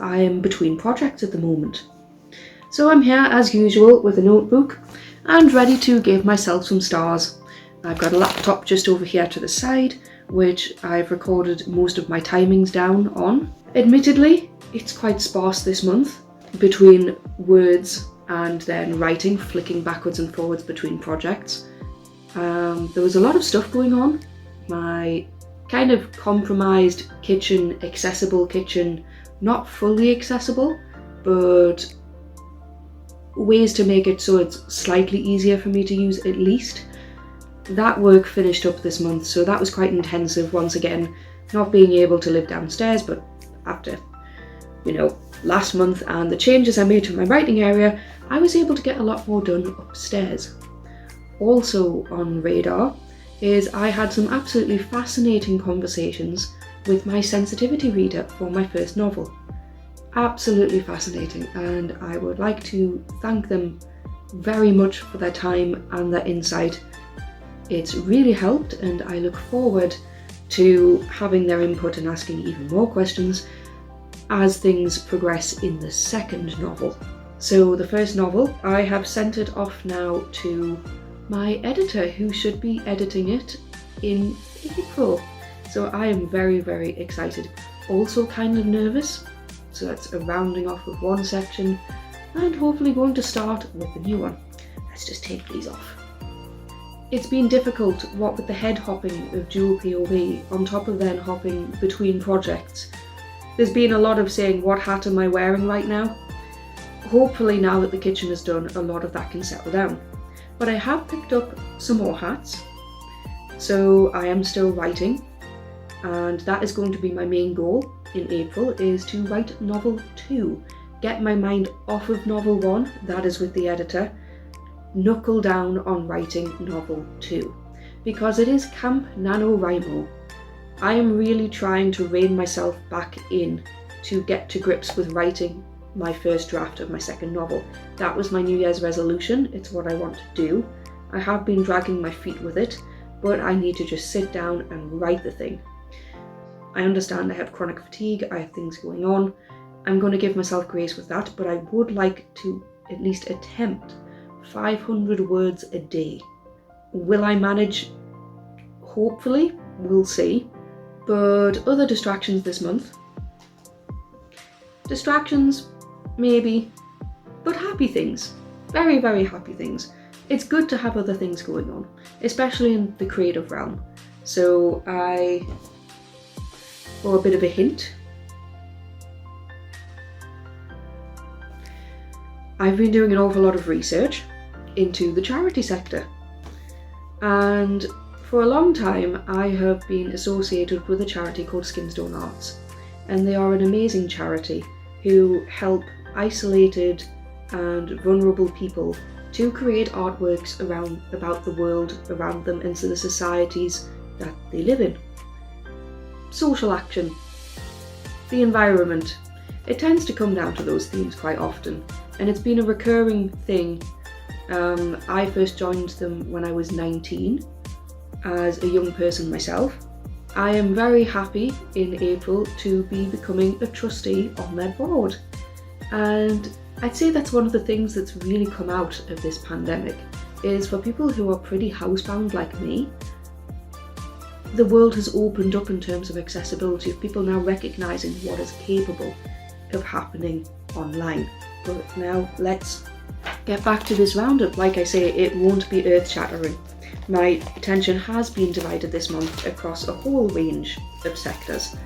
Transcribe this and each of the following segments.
I am between projects at the moment. So I'm here as usual with a notebook and ready to give myself some stars. I've got a laptop just over here to the side, which I've recorded most of my timings down on. Admittedly, it's quite sparse this month between words and then writing, flicking backwards and forwards between projects. There was a lot of stuff going on. My kind of compromised kitchen, accessible kitchen, not fully accessible, but ways to make it so it's slightly easier for me to use at least. That work finished up this month, so that was quite intensive once again, not being able to live downstairs, but after, last month and the changes I made to my writing area, I was able to get a lot more done upstairs. Also on radar is I had some absolutely fascinating conversations with my sensitivity reader for my first novel. Absolutely fascinating, and I would like to thank them very much for their time and their insight. It's really helped, and I look forward to having their input and asking even more questions as things progress in the second novel. So the first novel, I have sent it off now to my editor, who should be editing it in April. So I am very, very excited. Also kind of nervous. So that's a rounding off of one section and hopefully going to start with the new one. Let's just take these off. It's been difficult, what with the head hopping of dual POV on top of then hopping between projects. There's been a lot of saying, what hat am I wearing right now? Hopefully now that the kitchen is done, a lot of that can settle down. But I have picked up some more hats. So I am still writing, and that is going to be my main goal in April, is to write novel 2. Get my mind off of novel 1, that is with the editor, knuckle down on writing novel 2. Because it is Camp NaNoWriMo. I am really trying to rein myself back in to get to grips with writing my first draft of my second novel. That was my New Year's resolution, it's what I want to do. I have been dragging my feet with it, but I need to just sit down and write the thing. I understand I have chronic fatigue, I have things going on. I'm going to give myself grace with that, but I would like to at least attempt 500 words a day. Will I manage? Hopefully, we'll see. But other distractions this month. Distractions, maybe, but happy things. Very, very happy things. It's good to have other things going on, especially in the creative realm. So for a bit of a hint, I've been doing an awful lot of research into the charity sector, and for a long time I have been associated with a charity called Skimstone Arts, and they are an amazing charity who help isolated and vulnerable people to create artworks about the world around them and to the societies that they live in. Social action, the environment, it tends to come down to those themes quite often, and it's been a recurring thing. I first joined them when I was 19 as a young person myself. I am very happy in April to be becoming a trustee on their board, and I'd say that's one of the things that's really come out of this pandemic, is for people who are pretty housebound like me, the world has opened up in terms of accessibility, of people now recognising what is capable of happening online. But now let's get back to this roundup. Like I say, it won't be earth-shattering. My attention has been divided this month across a whole range of sectors.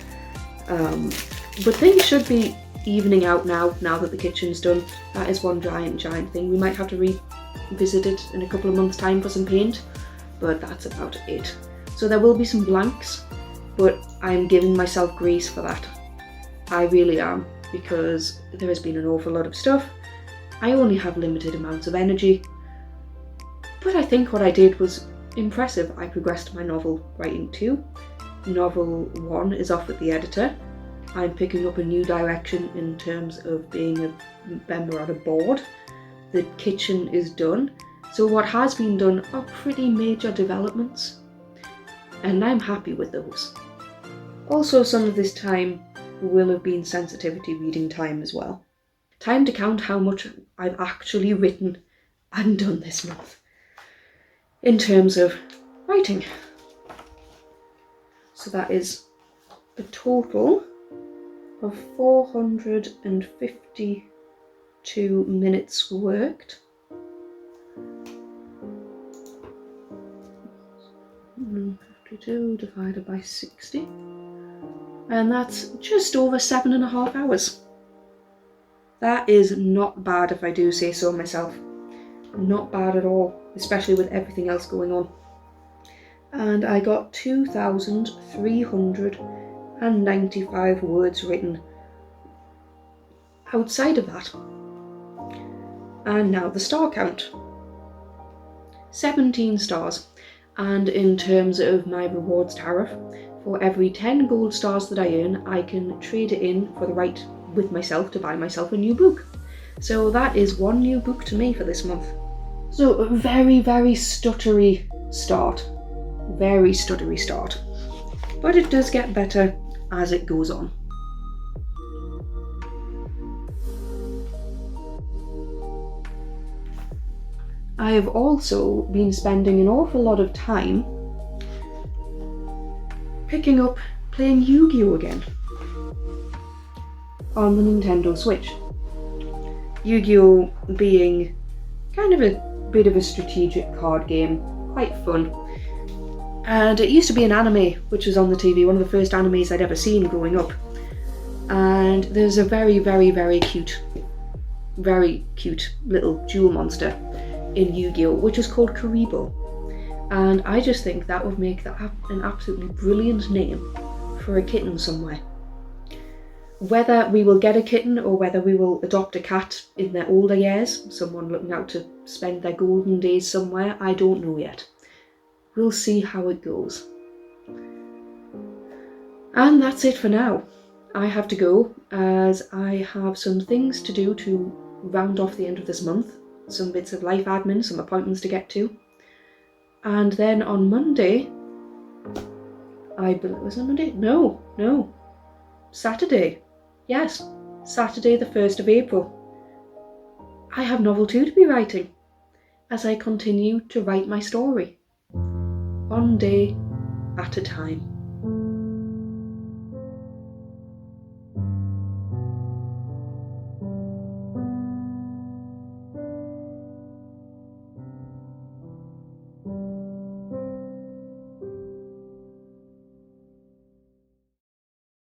But things should be evening out now that the kitchen's done. That is one giant thing. We might have to revisit it in a couple of months' time for some paint, but that's about it. So there will be some blanks, but I'm giving myself grace for that. I really am, because there has been an awful lot of stuff. I only have limited amounts of energy, but I think what I did was impressive. I progressed my novel writing 2. Novel 1 is off with the editor. I'm picking up a new direction in terms of being a member on a board. The kitchen is done. So what has been done are pretty major developments, and I'm happy with those. Also, some of this time will have been sensitivity reading time as well. Time to count how much I've actually written and done this month in terms of writing. So that is a total of 452 minutes worked. 52 divided by 60, and that's just over 7.5 hours. That is not bad if I do say so myself. Not bad at all, especially with everything else going on. And I got 2,395 words written outside of that. And now the star count. 17 stars. And in terms of my rewards tariff, for every 10 gold stars that I earn, I can trade it in for the right with myself to buy myself a new book. So that is one new book to me for this month. So a very, very stuttery start. Very stuttery start. But it does get better as it goes on. I have also been spending an awful lot of time picking up playing Yu-Gi-Oh! Again on the Nintendo Switch. Yu-Gi-Oh! Being kind of a bit of a strategic card game, quite fun. And it used to be an anime which was on the TV, one of the first animes I'd ever seen growing up. And there's a very, very, very cute little jewel monster in Yu-Gi-Oh! Which is called Karibo. And I just think that would make that an absolutely brilliant name for a kitten somewhere. Whether we will get a kitten or whether we will adopt a cat in their older years, someone looking out to spend their golden days somewhere, I don't know yet. We'll see how it goes. And that's it for now. I have to go as I have some things to do to round off the end of this month. Some bits of life admin, some appointments to get to. And then on Monday, was it Monday? No. Saturday. Yes, Saturday the 1st of April. I have novel 2 to be writing as I continue to write my story. One day at a time.